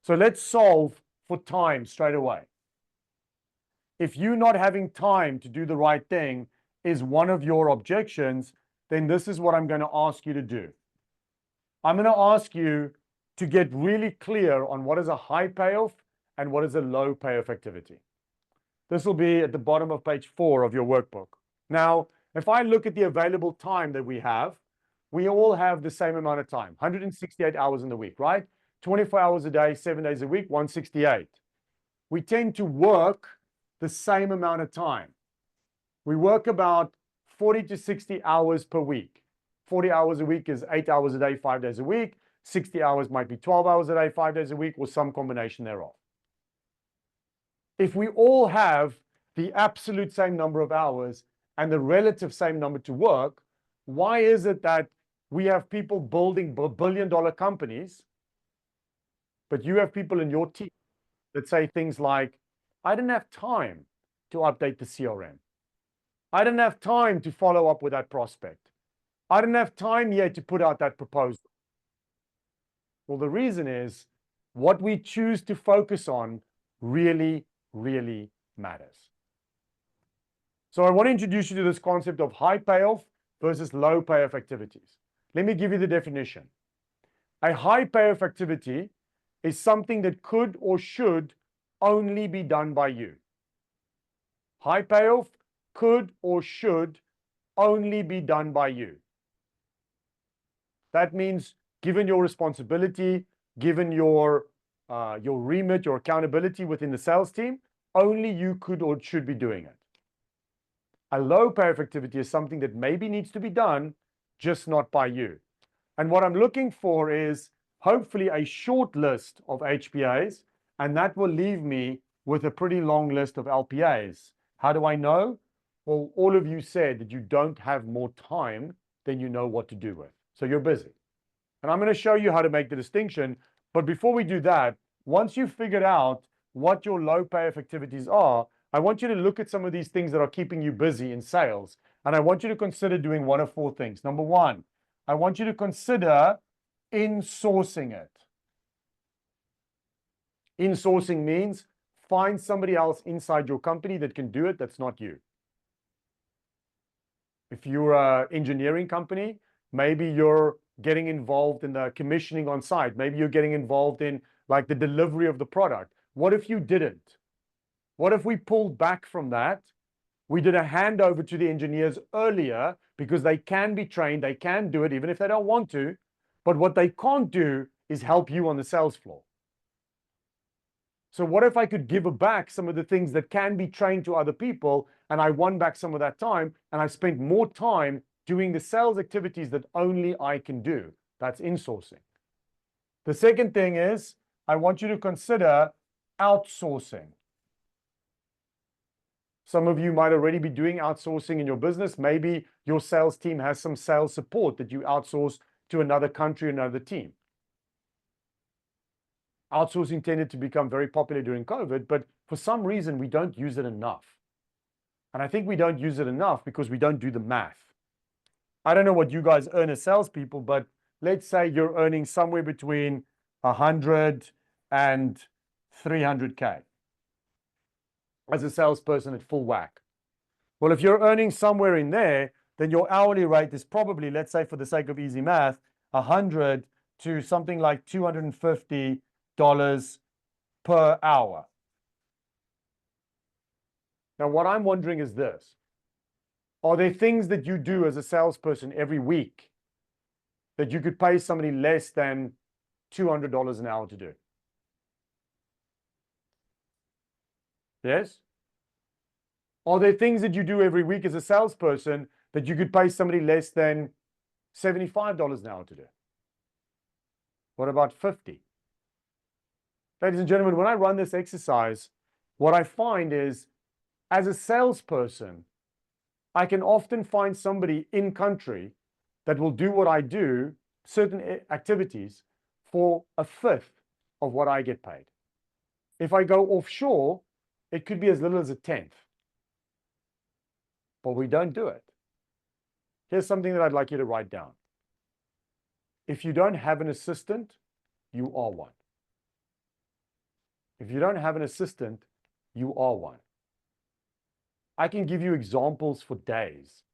So let's solve for time straight away. If you not having time to do the right thing is one of your objections, then this is what I'm going to ask you to do. I'm going to ask you to get really clear on what is a high payoff and what is a low payoff activity. This will be at the bottom of page 4 of your workbook. Now, if I look at the available time that we all have the same amount of time, 168 hours in the week, right? 24 hours a day, 7 days a week, 168. We tend to work the same amount of time. We work about 40 to 60 hours per week. 40 hours a week is 8 hours a day, 5 days a week. 60 hours might be 12 hours a day, 5 days a week, or some combination thereof. If we all have the absolute same number of hours and the relative same number to work, why is it that we have people building billion-dollar companies, but you have people in your team that say things like, I didn't have time to update the CRM. I didn't have time to follow up with that prospect. I didn't have time yet to put out that proposal. Well, the reason is what we choose to focus on really matters. So I want to introduce you to this concept of high payoff versus low payoff activities. Let me give you the definition. A high payoff activity is something that could or should only be done by you. High payoff could or should only be done by you. That means given your responsibility, given your remit, your accountability within the sales team, only you could or should be doing it. A low payoff activity is something that maybe needs to be done, just not by you. And what I'm looking for is hopefully a short list of HPAs, and that will leave me with a pretty long list of LPAs. How do I know? Well, all of you said that you don't have more time than you know what to do with. So you're busy. And I'm going to show you how to make the distinction. But before we do that, once you've figured out what your low payoff activities are, I want you to look at some of these things that are keeping you busy in sales. And I want you to consider doing one of 4 things. Number 1, I want you to consider insourcing it. Insourcing means find somebody else inside your company that can do it that's not you. If you're an engineering company, maybe you're getting involved in the commissioning on site. Maybe you're getting involved in like the delivery of the product. What if you didn't? What if we pulled back from that? We did a handover to the engineers earlier because they can be trained, they can do it even if they don't want to. But what they can't do is help you on the sales floor. So what if I could give back some of the things that can be trained to other people, and I won back some of that time, and I spent more time doing the sales activities that only I can do? That's insourcing. The second thing is, I want you to consider outsourcing. Some of you might already be doing outsourcing in your business. Maybe your sales team has some sales support that you outsource to another country, another team. Outsourcing tended to become very popular during COVID, but for some reason, we don't use it enough. And I think we don't use it enough because we don't do the math. I don't know what you guys earn as salespeople, but let's say you're earning somewhere between 100 and 300K as a salesperson at full whack. Well, if you're earning somewhere in there, then your hourly rate is probably, let's say for the sake of easy math, 100 to something like $250 per hour. Now, what I'm wondering is this. Are there things that you do as a salesperson every week that you could pay somebody less than $200 an hour to do? Yes? Are there things that you do every week as a salesperson that you could pay somebody less than $75 an hour to do? What about 50? Ladies and gentlemen, when I run this exercise, what I find is, as a salesperson, I can often find somebody in country that will do what I do, certain activities, for 1/5 of what I get paid. If I go offshore, it could be as little as 1/10. But we don't do it. Here's something that I'd like you to write down. If you don't have an assistant, you are one. If you don't have an assistant, you are one. I can give you examples for days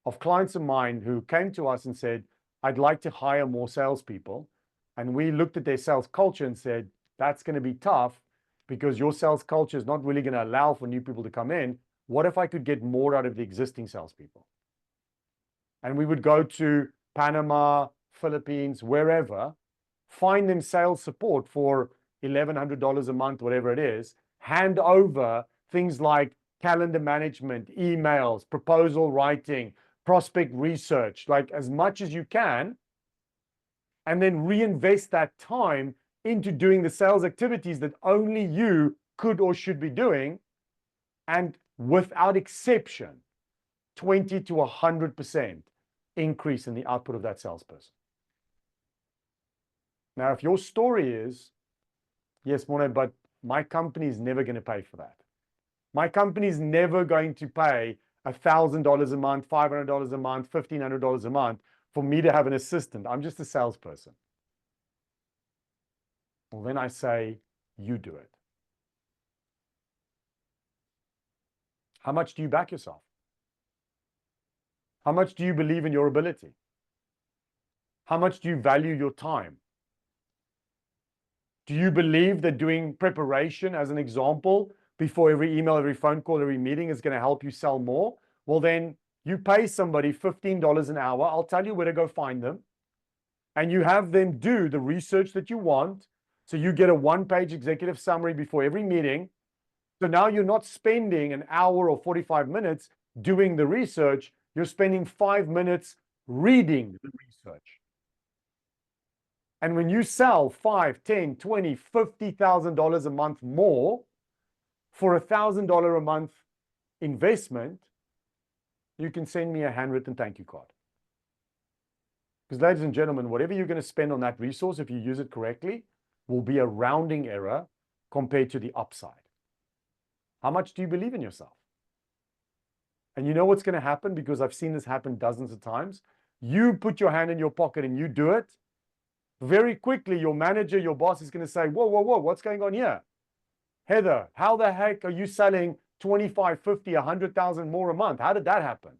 of clients of mine who came to us and said, I'd like to hire more salespeople. And we looked at their sales culture and said, that's going to be tough because your sales culture is not really going to allow for new people to come in. What if I could get more out of the existing salespeople? And we would go to Panama, Philippines, wherever, find them sales support for $1,100 a month, whatever it is, hand over things like calendar management, emails, proposal writing, prospect research, like as much as you can, and then reinvest that time into doing the sales activities that only you could or should be doing. And without exception, 20 to 100% increase in the output of that salesperson. Now, if your story is, yes, Morné, but my company is never going to pay for that. My company is never going to pay $1,000 a month, $500 a month, $1,500 a month for me to have an assistant. I'm just a salesperson. Well, then I say, you do it. How much do you back yourself? How much do you believe in your ability? How much do you value your time? Do you believe that doing preparation, as an example, before every email, every phone call, every meeting is going to help you sell more? Well, then you pay somebody $15 an hour. I'll tell you where to go find them. And you have them do the research that you want. So you get a one-page executive summary before every meeting. So now you're not spending an hour or 45 minutes doing the research. You're spending 5 minutes reading the research. And when you sell $5, $10, $20, $50,000 a month more for $1,000 a month investment, you can send me a handwritten thank you card. Because ladies and gentlemen, whatever you're going to spend on that resource, if you use it correctly, will be a rounding error compared to the upside. How much do you believe in yourself? And you know what's going to happen? Because I've seen this happen dozens of times. You put your hand in your pocket and you do it. Very quickly, your manager, your boss is going to say, whoa, whoa, whoa, what's going on here? Heather, how the heck are you selling 25, 50, 100,000 more a month? How did that happen?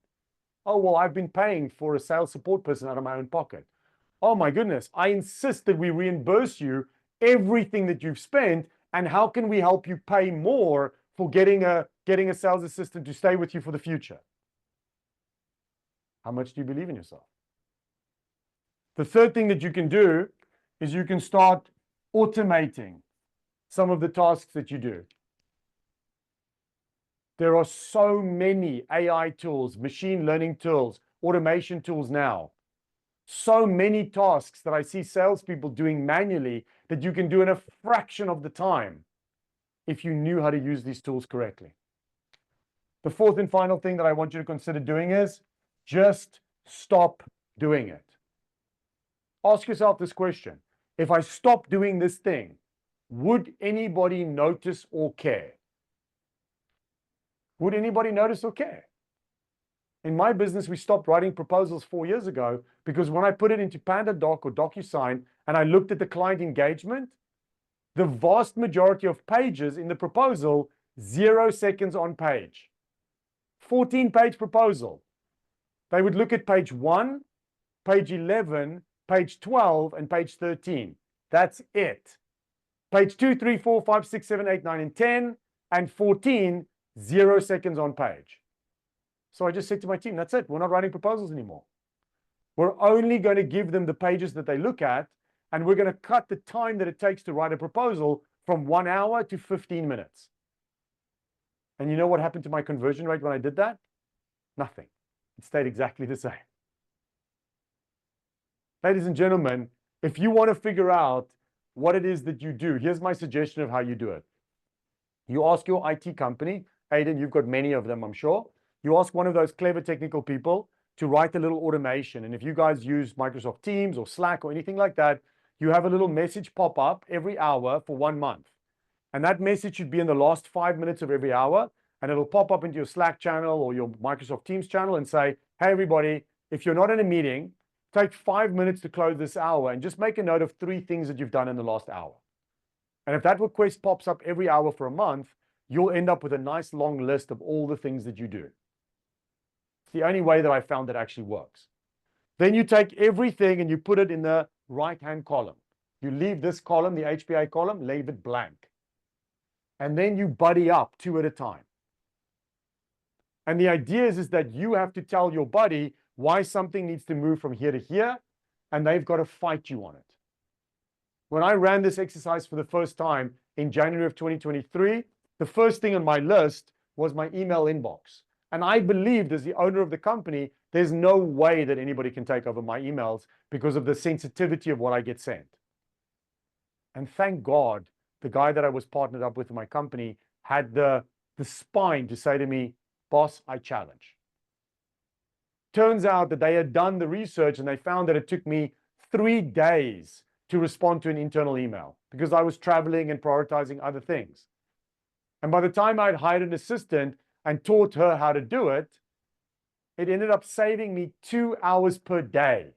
Oh, well, I've been paying for a sales support person out of my own pocket. Oh my goodness, I insist that we reimburse you everything that you've spent. And how can we help you pay more for getting a sales assistant to stay with you for the future? How much do you believe in yourself? The third thing that you can do is you can start automating some of the tasks that you do. There are so many AI tools, machine learning tools, automation tools now. So many tasks that I see salespeople doing manually that you can do in a fraction of the time if you knew how to use these tools correctly. The fourth and final thing that I want you to consider doing is just stop doing it. Ask yourself this question. If I stop doing this thing, would anybody notice or care? Would anybody notice or care? In my business, we stopped writing proposals 4 years ago because when I put it into PandaDoc or DocuSign and I looked at the client engagement, the vast majority of pages in the proposal, 0 seconds on page. 14-page proposal. They would look at page 1, page 11, page 12, and page 13. That's it. Page 2, 3, 4, 5, 6, 7, 8, 9, and 10, and 14, 0 seconds on page. So I just said to my team, that's it. We're not writing proposals anymore. We're only going to give them the pages that they look at, and we're going to cut the time that it takes to write a proposal from 1 hour to 15 minutes. And you know what happened to my conversion rate when I did that? Nothing. It stayed exactly the same. Ladies and gentlemen, if you want to figure out what it is that you do, here's my suggestion of how you do it. You ask your IT company, Aiden, you've got many of them, I'm sure. You ask one of those clever technical people to write a little automation. And if you guys use Microsoft Teams or Slack or anything like that, you have a little message pop up every hour for 1 month. And that message should be in the last 5 minutes of every hour. And it'll pop up into your Slack channel or your Microsoft Teams channel and say, hey, everybody, if you're not in a meeting, take 5 minutes to close this hour and just make a note of 3 things that you've done in the last hour. And if that request pops up every hour for a month, you'll end up with a nice long list of all the things that you do. It's the only way that I found that actually works. Then you take everything and you put it in the right-hand column. You leave this column, the HPA column, leave it blank. And then you buddy up 2 at a time. And the idea is that you have to tell your buddy why something needs to move from here to here, and they've got to fight you on it. When I ran this exercise for the first time in January of 2023, the first thing on my list was my email inbox. And I believed, as the owner of the company, there's no way that anybody can take over my emails because of the sensitivity of what I get sent. And thank God, the guy that I was partnered up with in my company had the spine to say to me, boss, I challenge. Turns out that they had done the research and they found that it took me 3 days to respond to an internal email because I was traveling and prioritizing other things. And by the time I'd hired an assistant and taught her how to do it, it ended up saving me 2 hours per day.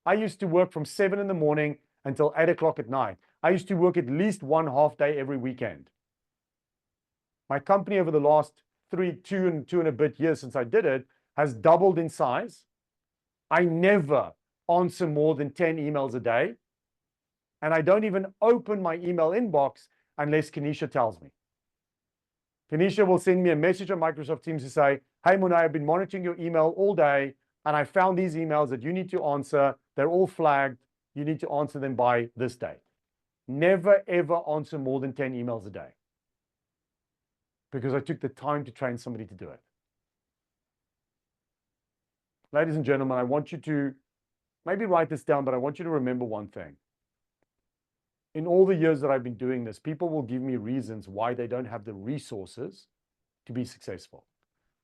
I used to work from 7 in the morning until 8 o'clock at night. I used to work at least 1 half day every weekend. My company over the last 2 and a bit years since I did it has doubled in size. I never answer more than 10 emails a day. And I don't even open my email inbox unless Kenisha tells me. Kenisha will send me a message on Microsoft Teams to say, hey, Morné, I've been monitoring your email all day, and I found these emails that you need to answer. They're all flagged. You need to answer them by this date. Never, ever answer more than 10 emails a day because I took the time to train somebody to do it. Ladies and gentlemen, I want you to maybe write this down, but I want you to remember one thing. In all the years that I've been doing this, people will give me reasons why they don't have the resources to be successful.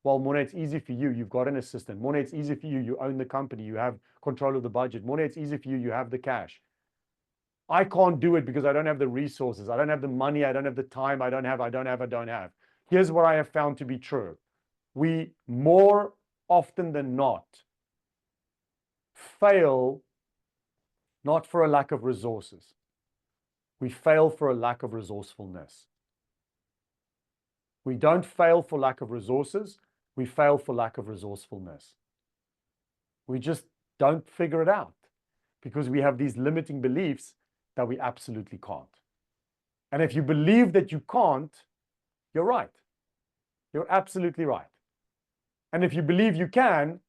Well, Morné, it's easy for you. You've got an assistant. Morné, it's easy for you. You own the company. You have control of the budget. Morné, it's easy for you. You have the cash. I can't do it because I don't have the resources. I don't have the money. I don't have the time. I don't have. Here's what I have found to be true. We more often than not fail not for a lack of resources. We fail for a lack of resourcefulness. We don't fail for lack of resources. We fail for lack of resourcefulness. We just don't figure it out because we have these limiting beliefs that we absolutely can't. And if you believe that you can't, you're right. You're absolutely right. And if you believe you can,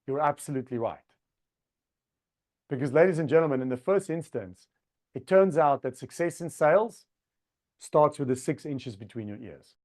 you're absolutely right. Because, ladies and gentlemen, in the first instance, it turns out that success in sales starts with the 6 inches between your ears.